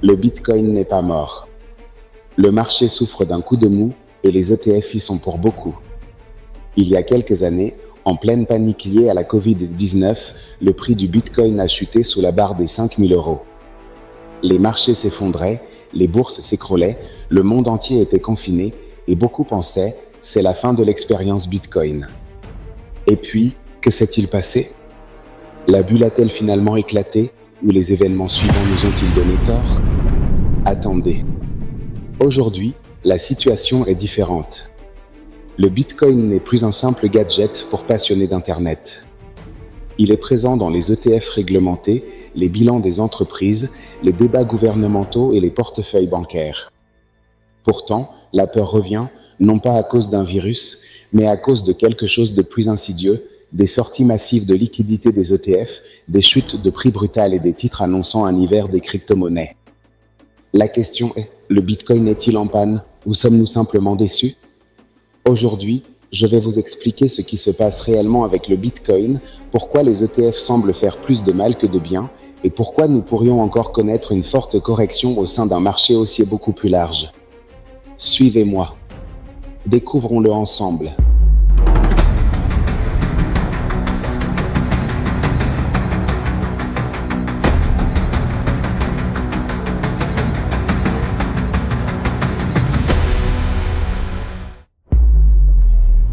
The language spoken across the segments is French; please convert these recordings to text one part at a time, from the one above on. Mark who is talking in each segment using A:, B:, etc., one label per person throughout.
A: Le Bitcoin n'est pas mort. Le marché souffre d'un coup de mou et les ETF y sont pour beaucoup. Il y a quelques années, en pleine panique liée à la Covid-19, le prix du Bitcoin a chuté sous la barre des 5 000 €. Les marchés s'effondraient, les bourses s'écroulaient, le monde entier était confiné et beaucoup pensaient « c'est la fin de l'expérience Bitcoin ». Et puis, que s'est-il passé? La bulle a-t-elle finalement éclaté ou les événements suivants nous ont-ils donné tort? Attendez. Aujourd'hui, la situation est différente. Le Bitcoin n'est plus un simple gadget pour passionnés d'Internet. Il est présent dans les ETF réglementés, les bilans des entreprises, les débats gouvernementaux et les portefeuilles bancaires. Pourtant, la peur revient, non pas à cause d'un virus, mais à cause de quelque chose de plus insidieux, des sorties massives de liquidités des ETF, des chutes de prix brutales et des titres annonçant un hiver des crypto-monnaies. La question est, le Bitcoin est-il en panne ou sommes-nous simplement déçus? Aujourd'hui, je vais vous expliquer ce qui se passe réellement avec le Bitcoin, pourquoi les ETF semblent faire plus de mal que de bien et pourquoi nous pourrions encore connaître une forte correction au sein d'un marché haussier beaucoup plus large. Suivez-moi. Découvrons-le ensemble.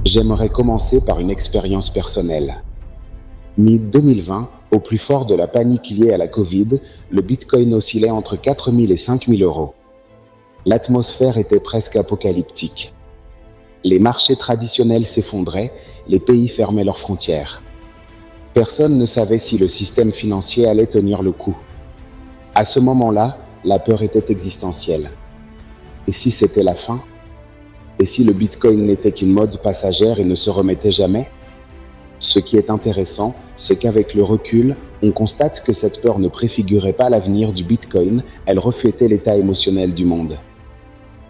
A: J'aimerais commencer par une expérience personnelle. Mi-2020, au plus fort de la panique liée à la Covid, le Bitcoin oscillait entre 4 000 et 5 000 €. L'atmosphère était presque apocalyptique. Les marchés traditionnels s'effondraient, les pays fermaient leurs frontières. Personne ne savait si le système financier allait tenir le coup. À ce moment-là, la peur était existentielle. Et si c'était la fin? Et si le Bitcoin n'était qu'une mode passagère et ne se remettait jamais? Ce qui est intéressant, c'est qu'avec le recul, on constate que cette peur ne préfigurait pas l'avenir du Bitcoin, elle reflétait l'état émotionnel du monde.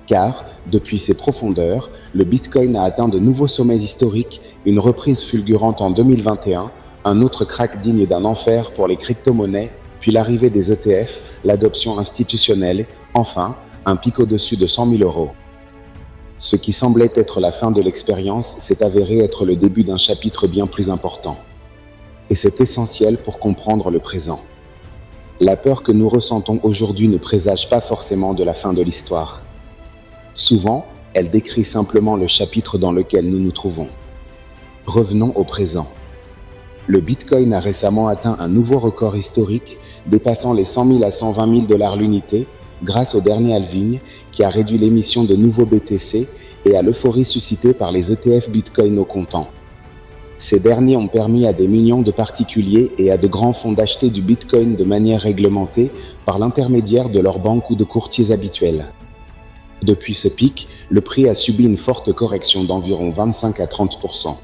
A: Car, depuis ses profondeurs, le Bitcoin a atteint de nouveaux sommets historiques, une reprise fulgurante en 2021, un autre crack digne d'un enfer pour les crypto-monnaies, puis l'arrivée des ETF, l'adoption institutionnelle, enfin, un pic au-dessus de 100 000 €. Ce qui semblait être la fin de l'expérience s'est avéré être le début d'un chapitre bien plus important. Et c'est essentiel pour comprendre le présent. La peur que nous ressentons aujourd'hui ne présage pas forcément de la fin de l'histoire. Souvent, elle décrit simplement le chapitre dans lequel nous nous trouvons. Revenons au présent. Le Bitcoin a récemment atteint un nouveau record historique, dépassant les 100 000 à 120 000 $ l'unité, grâce au dernier halving qui a réduit l'émission de nouveaux BTC et à l'euphorie suscitée par les ETF Bitcoin au comptant. Ces derniers ont permis à des millions de particuliers et à de grands fonds d'acheter du Bitcoin de manière réglementée par l'intermédiaire de leurs banques ou de courtiers habituels. Depuis ce pic, le prix a subi une forte correction d'environ 25 à 30%.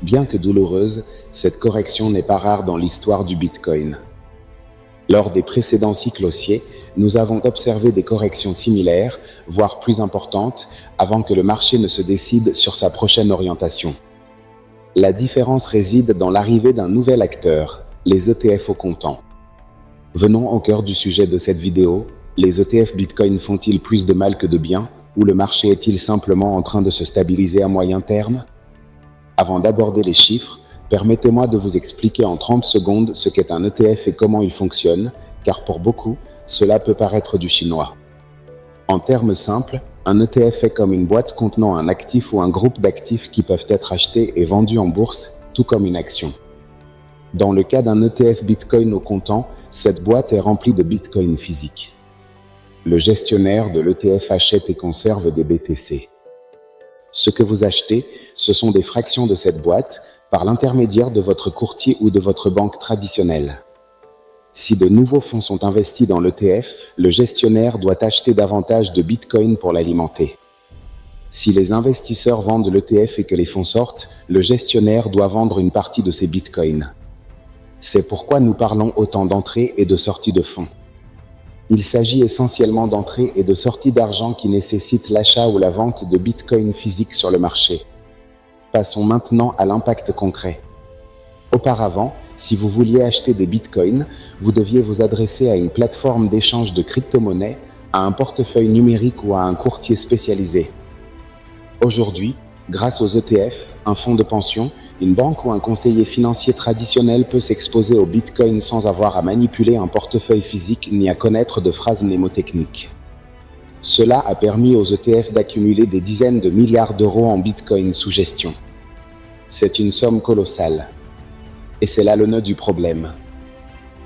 A: Bien que douloureuse, cette correction n'est pas rare dans l'histoire du Bitcoin. Lors des précédents cycles haussiers, nous avons observé des corrections similaires, voire plus importantes, avant que le marché ne se décide sur sa prochaine orientation. La différence réside dans l'arrivée d'un nouvel acteur, les ETF au comptant. Venons au cœur du sujet de cette vidéo. Les ETF Bitcoin font-ils plus de mal que de bien, ou le marché est-il simplement en train de se stabiliser à moyen terme? Avant d'aborder les chiffres, permettez-moi de vous expliquer en 30 secondes ce qu'est un ETF et comment il fonctionne, car pour beaucoup, cela peut paraître du chinois. En termes simples, un ETF est comme une boîte contenant un actif ou un groupe d'actifs qui peuvent être achetés et vendus en bourse, tout comme une action. Dans le cas d'un ETF Bitcoin au comptant, cette boîte est remplie de Bitcoin physiques. Le gestionnaire de l'ETF achète et conserve des BTC. Ce que vous achetez, ce sont des fractions de cette boîte par l'intermédiaire de votre courtier ou de votre banque traditionnelle. Si de nouveaux fonds sont investis dans l'ETF, le gestionnaire doit acheter davantage de Bitcoin pour l'alimenter. Si les investisseurs vendent l'ETF et que les fonds sortent, le gestionnaire doit vendre une partie de ses Bitcoins. C'est pourquoi nous parlons autant d'entrée et de sortie de fonds. Il s'agit essentiellement d'entrée et de sortie d'argent qui nécessitent l'achat ou la vente de Bitcoin physiques sur le marché. Passons maintenant à l'impact concret. Auparavant, Si vous vouliez acheter des bitcoins, vous deviez vous adresser à une plateforme d'échange de crypto-monnaies, à un portefeuille numérique ou à un courtier spécialisé. Aujourd'hui, grâce aux ETF, un fonds de pension, une banque ou un conseiller financier traditionnel peut s'exposer au bitcoin sans avoir à manipuler un portefeuille physique ni à connaître de phrases mnémotechniques. Cela a permis aux ETF d'accumuler des dizaines de milliards d'euros en bitcoin sous gestion. C'est une somme colossale. Et c'est là le nœud du problème.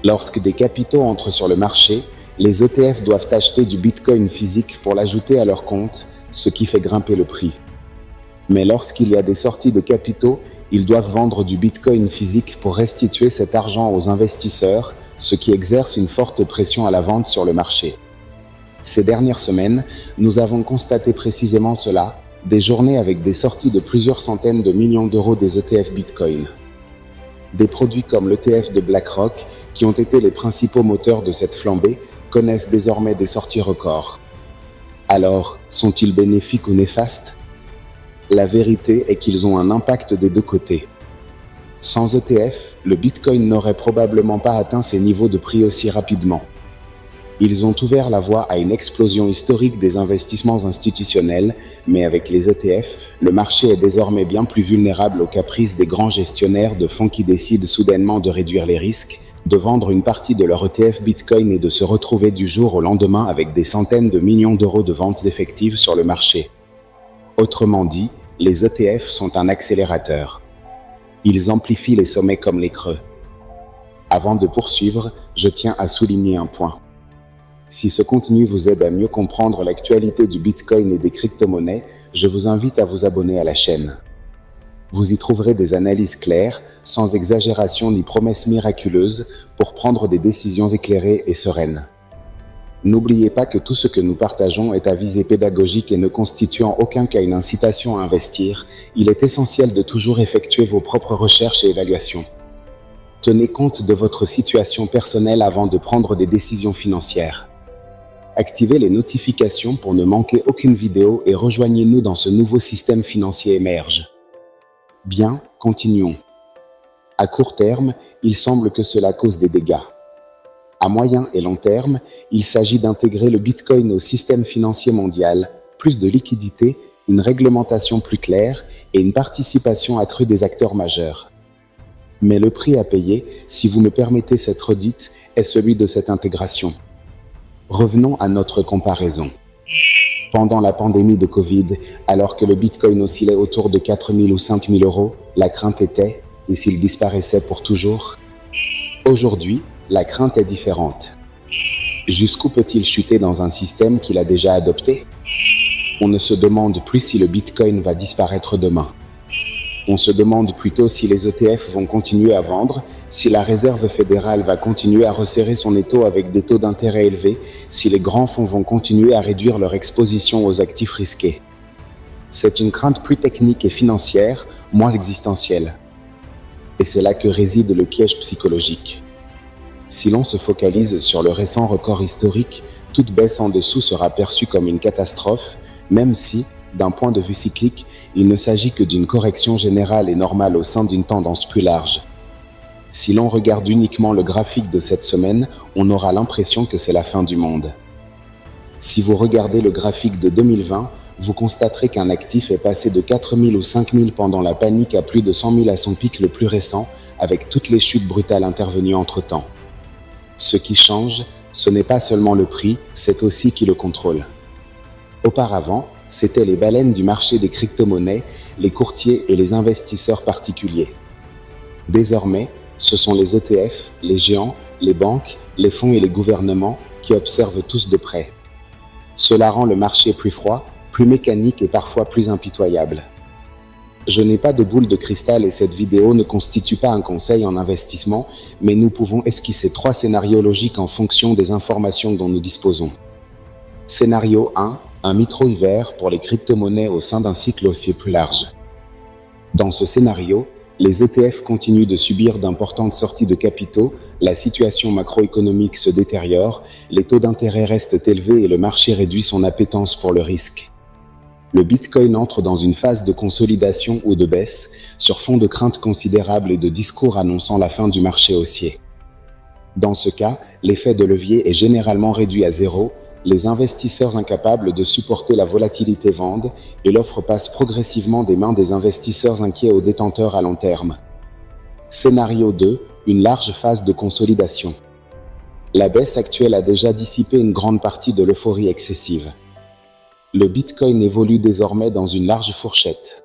A: Lorsque des capitaux entrent sur le marché, les ETF doivent acheter du bitcoin physique pour l'ajouter à leur compte, ce qui fait grimper le prix. Mais lorsqu'il y a des sorties de capitaux, ils doivent vendre du bitcoin physique pour restituer cet argent aux investisseurs, ce qui exerce une forte pression à la vente sur le marché. Ces dernières semaines, nous avons constaté précisément cela, des journées avec des sorties de plusieurs centaines de millions d'euros des ETF Bitcoin. Des produits comme l'ETF de BlackRock, qui ont été les principaux moteurs de cette flambée, connaissent désormais des sorties records. Alors, sont-ils bénéfiques ou néfastes ? La vérité est qu'ils ont un impact des deux côtés. Sans ETF, le Bitcoin n'aurait probablement pas atteint ces niveaux de prix aussi rapidement. Ils ont ouvert la voie à une explosion historique des investissements institutionnels, mais avec les ETF, le marché est désormais bien plus vulnérable aux caprices des grands gestionnaires de fonds qui décident soudainement de réduire les risques, de vendre une partie de leur ETF Bitcoin et de se retrouver du jour au lendemain avec des centaines de millions d'euros de ventes effectives sur le marché. Autrement dit, les ETF sont un accélérateur. Ils amplifient les sommets comme les creux. Avant de poursuivre, je tiens à souligner un point. Si ce contenu vous aide à mieux comprendre l'actualité du Bitcoin et des crypto-monnaies, je vous invite à vous abonner à la chaîne. Vous y trouverez des analyses claires, sans exagération ni promesses miraculeuses, pour prendre des décisions éclairées et sereines. N'oubliez pas que tout ce que nous partageons est à visée pédagogique et ne constitue en aucun cas une incitation à investir. Il est essentiel de toujours effectuer vos propres recherches et évaluations. Tenez compte de votre situation personnelle avant de prendre des décisions financières. Activez les notifications pour ne manquer aucune vidéo et rejoignez-nous dans ce nouveau système financier émerge. Bien, continuons. À court terme, il semble que cela cause des dégâts. À moyen et long terme, il s'agit d'intégrer le Bitcoin au système financier mondial, plus de liquidités, une réglementation plus claire et une participation accrue des acteurs majeurs. Mais le prix à payer, si vous me permettez cette redite, est celui de cette intégration. Revenons à notre comparaison. Pendant la pandémie de Covid, alors que le Bitcoin oscillait autour de 4 000 ou 5 000 euros, la crainte était, et s'il disparaissait pour toujours ? Aujourd'hui, la crainte est différente. Jusqu'où peut-il chuter dans un système qu'il a déjà adopté ? On ne se demande plus si le Bitcoin va disparaître demain. On se demande plutôt si les ETF vont continuer à vendre, si la Réserve fédérale va continuer à resserrer son étau avec des taux d'intérêt élevés, si les grands fonds vont continuer à réduire leur exposition aux actifs risqués. C'est une crainte plus technique et financière, moins existentielle. Et c'est là que réside le piège psychologique. Si l'on se focalise sur le récent record historique, toute baisse en dessous sera perçue comme une catastrophe, même si, d'un point de vue cyclique, il ne s'agit que d'une correction générale et normale au sein d'une tendance plus large. Si l'on regarde uniquement le graphique de cette semaine, on aura l'impression que c'est la fin du monde. Si vous regardez le graphique de 2020, vous constaterez qu'un actif est passé de 4 000 ou 5 000 pendant la panique à plus de 100 000 à son pic le plus récent, avec toutes les chutes brutales intervenues entre-temps. Ce qui change, ce n'est pas seulement le prix, c'est aussi qui le contrôle. Auparavant, c'étaient les baleines du marché des crypto-monnaies, les courtiers et les investisseurs particuliers. Désormais, ce sont les ETF, les géants, les banques, les fonds et les gouvernements qui observent tous de près. Cela rend le marché plus froid, plus mécanique et parfois plus impitoyable. Je n'ai pas de boule de cristal et cette vidéo ne constitue pas un conseil en investissement, mais nous pouvons esquisser 3 scénarios logiques en fonction des informations dont nous disposons. Scénario 1. Un micro-hiver pour les crypto-monnaies au sein d'un cycle haussier plus large. Dans ce scénario, les ETF continuent de subir d'importantes sorties de capitaux, la situation macroéconomique se détériore, les taux d'intérêt restent élevés et le marché réduit son appétence pour le risque. Le Bitcoin entre dans une phase de consolidation ou de baisse, sur fond de craintes considérables et de discours annonçant la fin du marché haussier. Dans ce cas, l'effet de levier est généralement réduit à zéro, les investisseurs incapables de supporter la volatilité vendent et l'offre passe progressivement des mains des investisseurs inquiets aux détenteurs à long terme. Scénario 2, une large phase de consolidation. La baisse actuelle a déjà dissipé une grande partie de l'euphorie excessive. Le Bitcoin évolue désormais dans une large fourchette.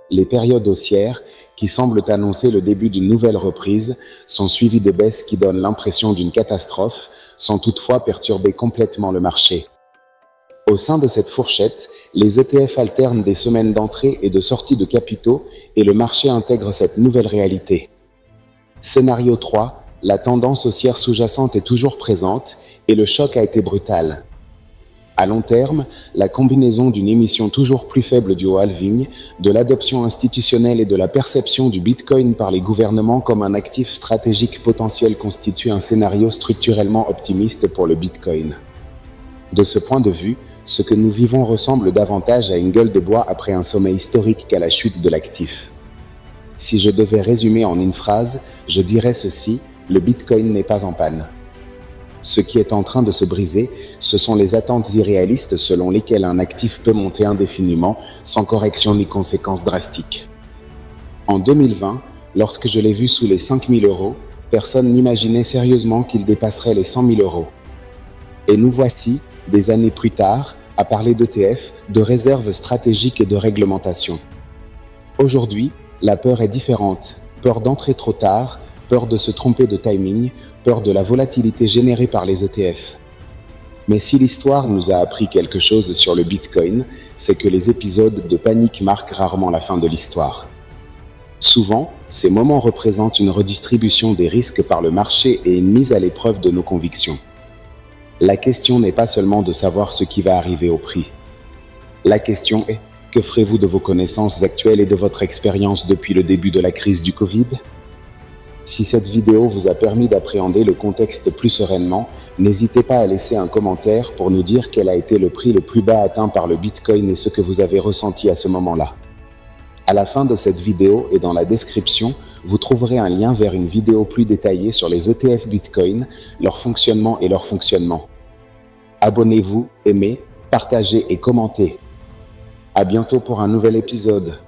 A: Les périodes haussières, qui semblent annoncer le début d'une nouvelle reprise, sont suivies de baisses qui donnent l'impression d'une catastrophe, sans toutefois perturber complètement le marché. Au sein de cette fourchette, les ETF alternent des semaines d'entrée et de sortie de capitaux et le marché intègre cette nouvelle réalité. Scénario 3, la tendance haussière sous-jacente est toujours présente et le choc a été brutal. À long terme, la combinaison d'une émission toujours plus faible du halving, de l'adoption institutionnelle et de la perception du Bitcoin par les gouvernements comme un actif stratégique potentiel constitue un scénario structurellement optimiste pour le Bitcoin. De ce point de vue, ce que nous vivons ressemble davantage à une gueule de bois après un sommet historique qu'à la chute de l'actif. Si je devais résumer en une phrase, je dirais ceci: le Bitcoin n'est pas en panne. Ce qui est en train de se briser, ce sont les attentes irréalistes selon lesquelles un actif peut monter indéfiniment, sans correction ni conséquences drastiques. En 2020, lorsque je l'ai vu sous les 5 000 €, personne n'imaginait sérieusement qu'il dépasserait les 100 000 €. Et nous voici, des années plus tard, à parler d'ETF, de réserves stratégiques et de réglementation. Aujourd'hui, la peur est différente. Peur d'entrer trop tard, peur de se tromper de timing, peur de la volatilité générée par les ETF. Mais si l'histoire nous a appris quelque chose sur le Bitcoin, c'est que les épisodes de panique marquent rarement la fin de l'histoire. Souvent, ces moments représentent une redistribution des risques par le marché et une mise à l'épreuve de nos convictions. La question n'est pas seulement de savoir ce qui va arriver au prix. La question est: que ferez-vous de vos connaissances actuelles et de votre expérience depuis le début de la crise du Covid ? Si cette vidéo vous a permis d'appréhender le contexte plus sereinement, n'hésitez pas à laisser un commentaire pour nous dire quel a été le prix le plus bas atteint par le Bitcoin et ce que vous avez ressenti à ce moment-là. À la fin de cette vidéo et dans la description, vous trouverez un lien vers une vidéo plus détaillée sur les ETF Bitcoin, leur fonctionnement et leur fonctionnement. Abonnez-vous, aimez, partagez et commentez. À bientôt pour un nouvel épisode.